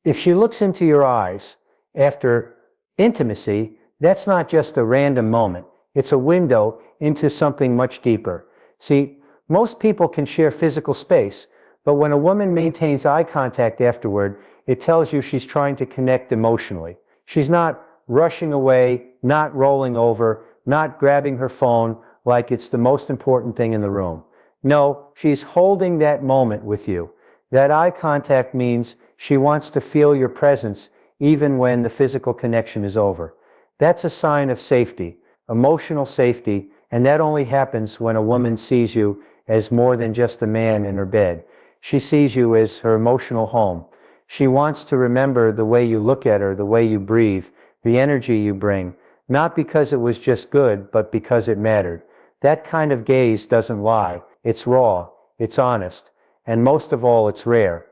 If she looks into your eyes after intimacy, that's not just a random moment. It's a window into something much deeper. See, most people can share physical space, but when a woman maintains eye contact afterward, it tells you she's trying to connect emotionally. She's not rushing away, not rolling over, not grabbing her phone like it's the most important thing in the room. No, she's holding that moment with you. That eye contact means she wants to feel your presence even when the physical connection is over. That's a sign of safety, emotional safety, and that only happens when a woman sees you as more than just a man in her bed. She sees you as her emotional home. She wants to remember the way you look at her, the way you breathe, the energy you bring, not because it was just good, but because it mattered. That kind of gaze doesn't lie. It's raw, it's honest, and most of all, it's rare.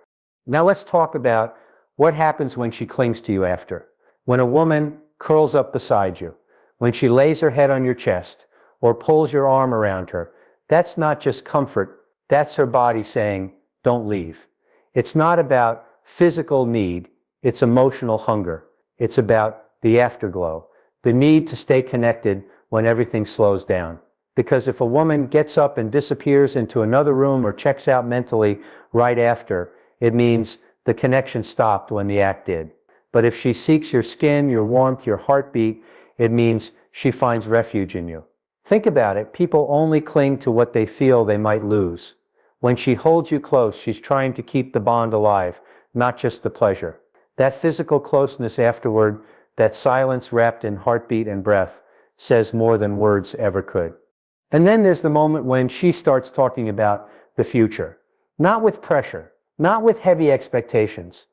Now let's talk about what happens when she clings to you after. When a woman curls up beside you, when she lays her head on your chest, or pulls your arm around her, that's not just comfort, that's her body saying, don't leave. It's not about physical need, it's emotional hunger. It's about the afterglow, the need to stay connected when everything slows down. Because if a woman gets up and disappears into another room or checks out mentally right after, it means the connection stopped when the act did. But if she seeks your skin, your warmth, your heartbeat, it means she finds refuge in you. Think about it. People only cling to what they feel they might lose. When she holds you close, she's trying to keep the bond alive, not just the pleasure. That physical closeness afterward, that silence wrapped in heartbeat and breath, says more than words ever could. And then there's the moment when she starts talking about the future. Not with pressure, not with heavy expectations,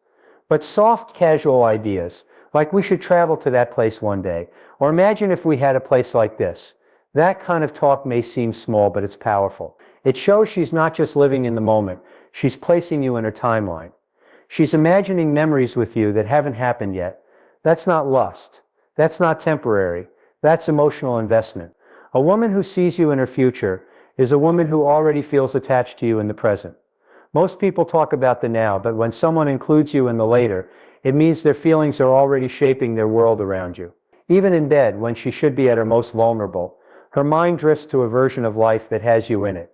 but soft, casual ideas, like we should travel to that place one day, or imagine if we had a place like this. That kind of talk may seem small, but it's powerful. It shows she's not just living in the moment, she's placing you in her timeline. She's imagining memories with you that haven't happened yet. That's not lust. That's not temporary. That's emotional investment. A woman who sees you in her future is a woman who already feels attached to you in the present. Most people talk about the now, but when someone includes you in the later, it means their feelings are already shaping their world around you. Even in bed, when she should be at her most vulnerable, her mind drifts to a version of life that has you in it.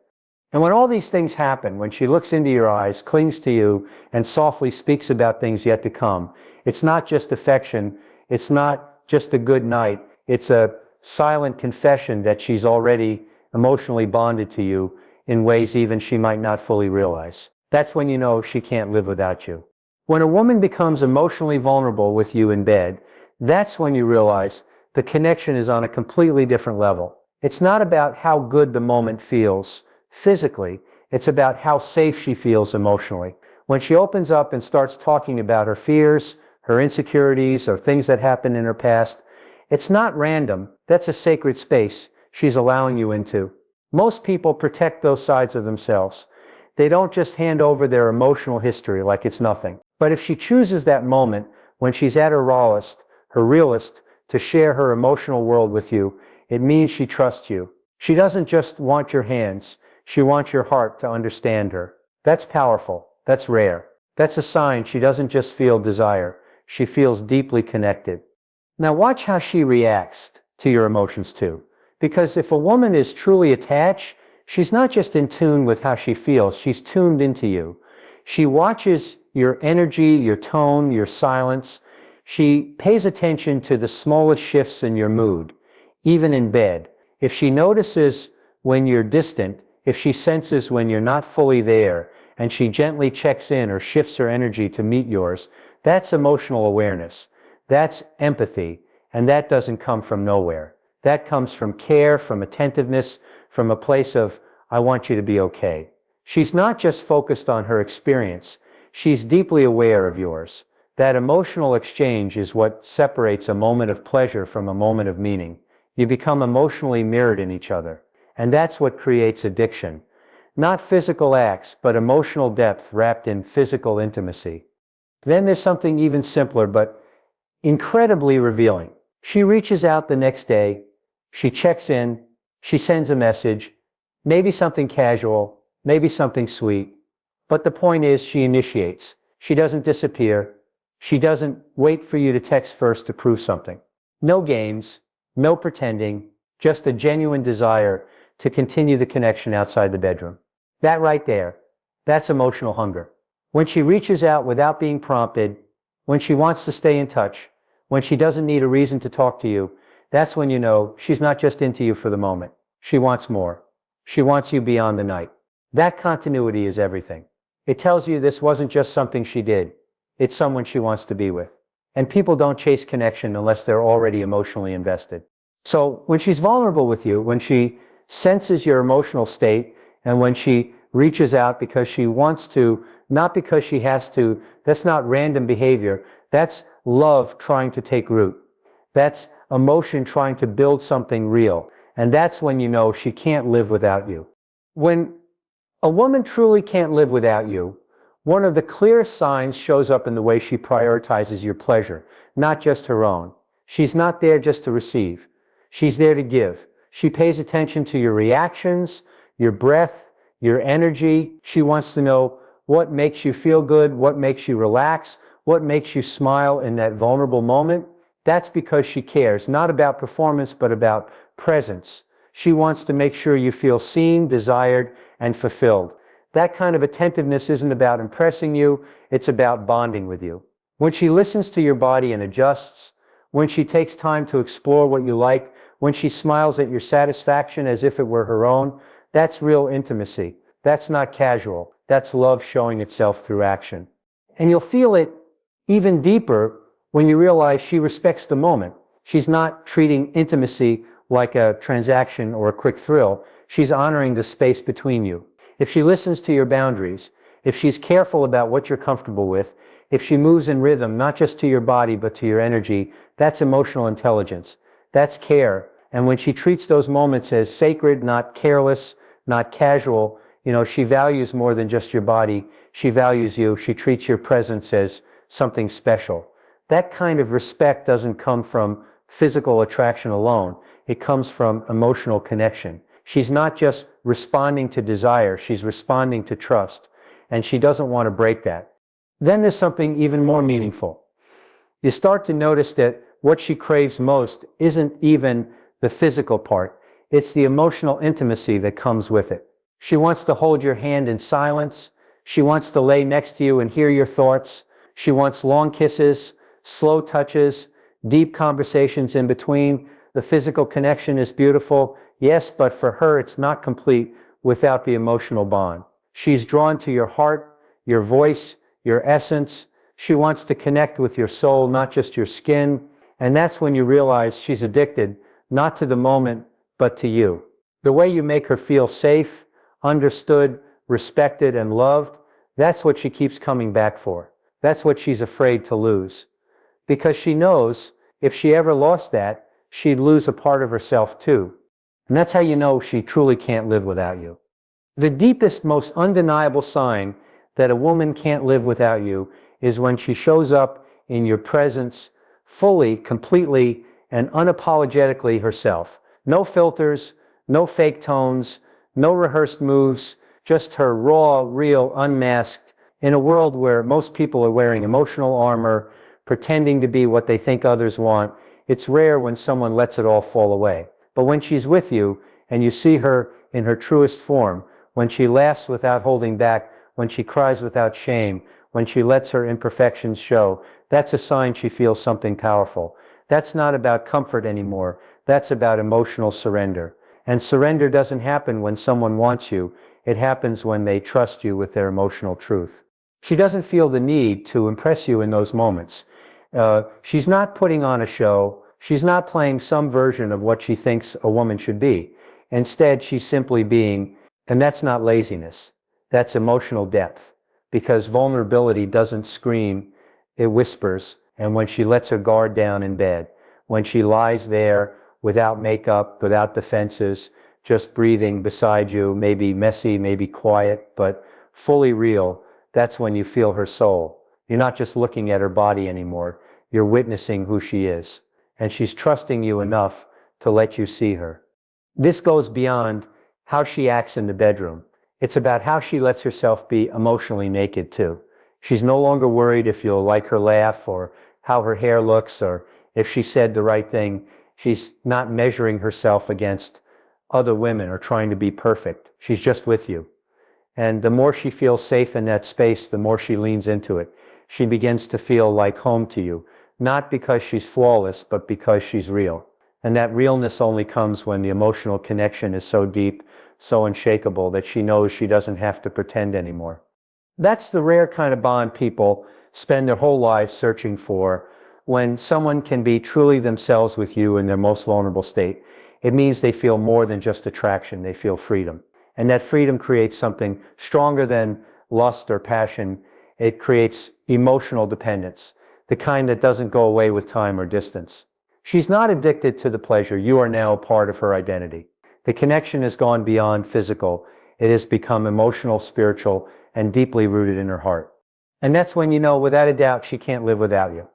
And when all these things happen, when she looks into your eyes, clings to you, and softly speaks about things yet to come, it's not just affection, it's not just a good night, it's a silent confession that she's already emotionally bonded to you in ways even she might not fully realize. That's when you know she can't live without you. When a woman becomes emotionally vulnerable with you in bed, that's when you realize the connection is on a completely different level. It's not about how good the moment feels physically, it's about how safe she feels emotionally. When she opens up and starts talking about her fears, her insecurities, or things that happened in her past, it's not random. That's a sacred space she's allowing you into. Most people protect those sides of themselves. They don't just hand over their emotional history like it's nothing. But if she chooses that moment, when she's at her rawest, her realest, to share her emotional world with you, it means she trusts you. She doesn't just want your hands. She wants your heart to understand her. That's powerful. That's rare. That's a sign she doesn't just feel desire. She feels deeply connected. Now watch how she reacts to your emotions too. Because if a woman is truly attached, she's not just in tune with how she feels, she's tuned into you. She watches your energy, your tone, your silence. She pays attention to the smallest shifts in your mood, even in bed. If she notices when you're distant, if she senses when you're not fully there, and she gently checks in or shifts her energy to meet yours, that's emotional awareness. That's empathy, and that doesn't come from nowhere. That comes from care, from attentiveness, from a place of, I want you to be okay. She's not just focused on her experience, she's deeply aware of yours. That emotional exchange is what separates a moment of pleasure from a moment of meaning. You become emotionally mirrored in each other. And that's what creates addiction. Not physical acts, but emotional depth wrapped in physical intimacy. Then there's something even simpler, but incredibly revealing. She reaches out the next day, she checks in, she sends a message, maybe something casual, maybe something sweet. But the point is, she initiates. She doesn't disappear. She doesn't wait for you to text first to prove something. No games, no pretending, just a genuine desire to continue the connection outside the bedroom. That right there, that's emotional hunger. When she reaches out without being prompted, when she wants to stay in touch, when she doesn't need a reason to talk to you, that's when you know she's not just into you for the moment. She wants more. She wants you beyond the night. That continuity is everything. It tells you this wasn't just something she did. It's someone she wants to be with. And people don't chase connection unless they're already emotionally invested. So when she's vulnerable with you, when she senses your emotional state, and when she reaches out because she wants to, not because she has to, that's not random behavior. That's love trying to take root. That's emotion trying to build something real. And that's when you know she can't live without you. When a woman truly can't live without you, one of the clearest signs shows up in the way she prioritizes your pleasure, not just her own. She's not there just to receive. She's there to give. She pays attention to your reactions, your breath, your energy. She wants to know what makes you feel good, what makes you relax, what makes you smile in that vulnerable moment. That's because she cares, not about performance, but about presence. She wants to make sure you feel seen, desired, and fulfilled. That kind of attentiveness isn't about impressing you, it's about bonding with you. When she listens to your body and adjusts, when she takes time to explore what you like, when she smiles at your satisfaction as if it were her own, that's real intimacy. That's not casual. That's love showing itself through action. And you'll feel it even deeper when you realize she respects the moment. She's not treating intimacy like a transaction or a quick thrill. She's honoring the space between you. If she listens to your boundaries, if she's careful about what you're comfortable with, if she moves in rhythm, not just to your body, but to your energy, that's emotional intelligence. That's care. And when she treats those moments as sacred, not careless, not casual, she values more than just your body. She values you. She treats your presence as something special. That kind of respect doesn't come from physical attraction alone. It comes from emotional connection. She's not just responding to desire, she's responding to trust, and she doesn't want to break that. Then there's something even more meaningful. You start to notice that what she craves most isn't even the physical part, it's the emotional intimacy that comes with it. She wants to hold your hand in silence. She wants to lay next to you and hear your thoughts. She wants long kisses, slow touches, deep conversations in between. The physical connection is beautiful, yes, but for her it's not complete without the emotional bond. She's drawn to your heart, your voice, your essence. She wants to connect with your soul, not just your skin. And that's when you realize she's addicted, not to the moment, but to you. The way you make her feel safe, understood, respected, and loved, that's what she keeps coming back for. That's what she's afraid to lose. Because she knows if she ever lost that, she'd lose a part of herself too. And that's how you know she truly can't live without you. The deepest, most undeniable sign that a woman can't live without you is when she shows up in your presence fully, completely, and unapologetically herself. No filters, no fake tones, no rehearsed moves, just her raw, real, unmasked, in a world where most people are wearing emotional armor, pretending to be what they think others want. It's rare when someone lets it all fall away. But when she's with you and you see her in her truest form, when she laughs without holding back, when she cries without shame, when she lets her imperfections show, that's a sign she feels something powerful. That's not about comfort anymore. That's about emotional surrender. And surrender doesn't happen when someone wants you. It happens when they trust you with their emotional truth. She doesn't feel the need to impress you in those moments. She's not putting on a show. She's not playing some version of what she thinks a woman should be. Instead, she's simply being, and that's not laziness. That's emotional depth. Because vulnerability doesn't scream, it whispers. And when she lets her guard down in bed, when she lies there without makeup, without defenses, just breathing beside you, maybe messy, maybe quiet, but fully real, that's when you feel her soul. You're not just looking at her body anymore. You're witnessing who she is. And she's trusting you enough to let you see her. This goes beyond how she acts in the bedroom. It's about how she lets herself be emotionally naked too. She's no longer worried if you'll like her laugh or how her hair looks or if she said the right thing. She's not measuring herself against other women or trying to be perfect. She's just with you. And the more she feels safe in that space, the more she leans into it. She begins to feel like home to you, not because she's flawless, but because she's real. And that realness only comes when the emotional connection is so deep, so unshakable that she knows she doesn't have to pretend anymore. That's the rare kind of bond people spend their whole lives searching for. When someone can be truly themselves with you in their most vulnerable state, it means they feel more than just attraction, they feel freedom. And that freedom creates something stronger than lust or passion. It creates emotional dependence, the kind that doesn't go away with time or distance. She's not addicted to the pleasure. You are now part of her identity. The connection has gone beyond physical. It has become emotional, spiritual, and deeply rooted in her heart. And that's when you know, without a doubt, she can't live without you.